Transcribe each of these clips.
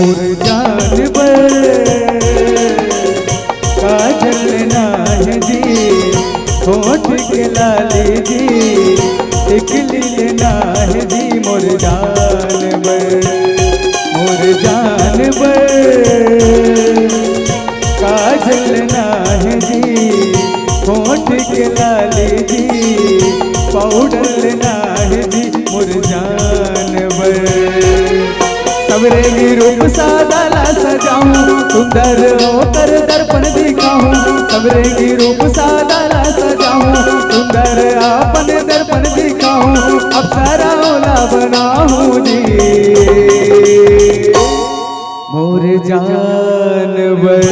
मोर जानवर काजल नाह जी होठ के लाली जी टिकली नाह जी मोर जानवर काजल नाह जी होठ के लाली जी पाउडर नाह जी मोर जानवर सबरे ही रूप सादा सजाऊं सुंदर होकर दर्पण दिखाऊं सबरे ही रूप सादा सजाऊं सुंदर अपन दर्पण दिखाऊं अप्सरा ओला बनाऊं जी मोर जानवर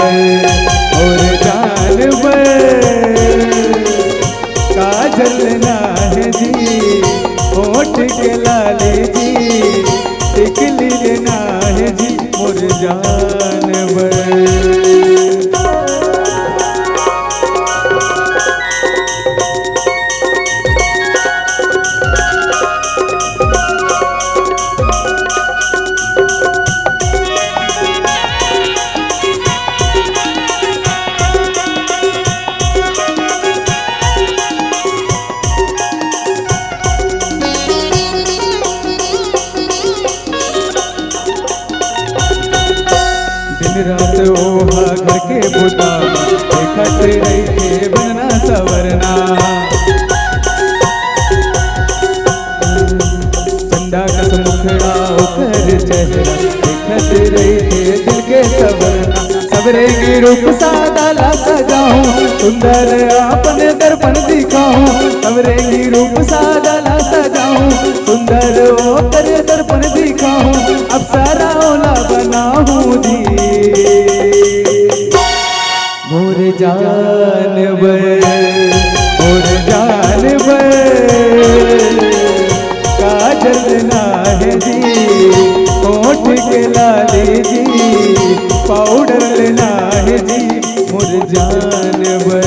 काजल नाह जी होठ के लाली जी टिकली नाह जी मोर जानवर रात ओहा घर के बुता देखत रही थे बनना सवरना चंदा कस मुखड़ा ओकर चेहरा देखत रही थे दिल के सवरना सबरे की रूप सादा सजाऊं सुंदर अपन दर्पण दिखाऊं सबरे की रूप सादा सजाऊं सुंदर ओकर दर्पण दिखाऊं अप्सरा ओला बनाऊं जी मोर जानवर काजल नाह जी होठ के लाली जी पाउडर नाह जी मोर जानवर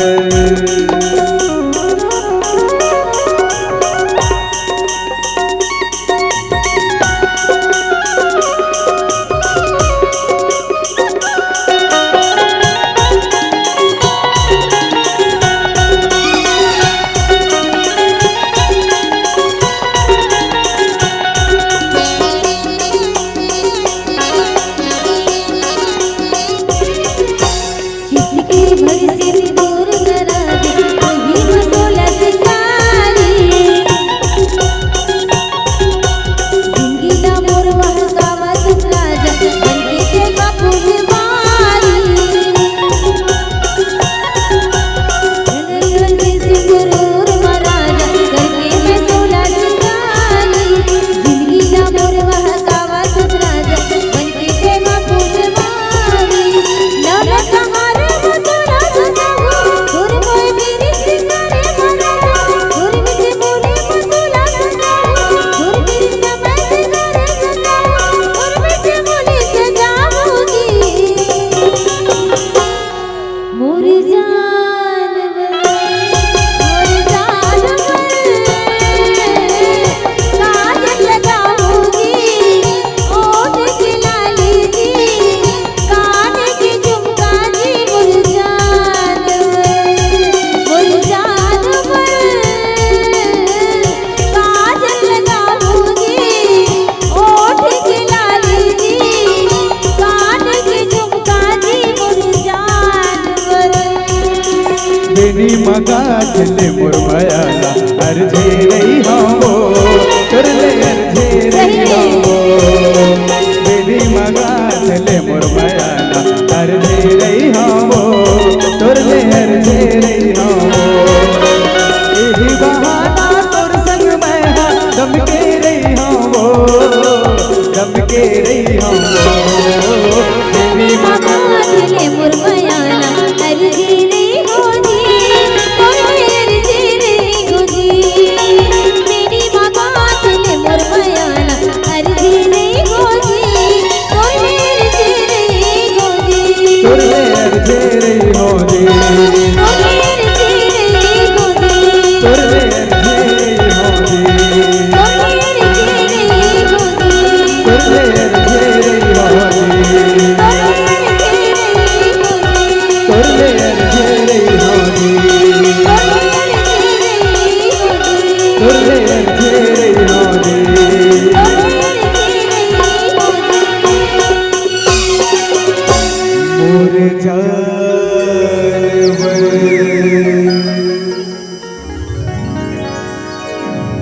मगा दिल मुरमयाला अर्जी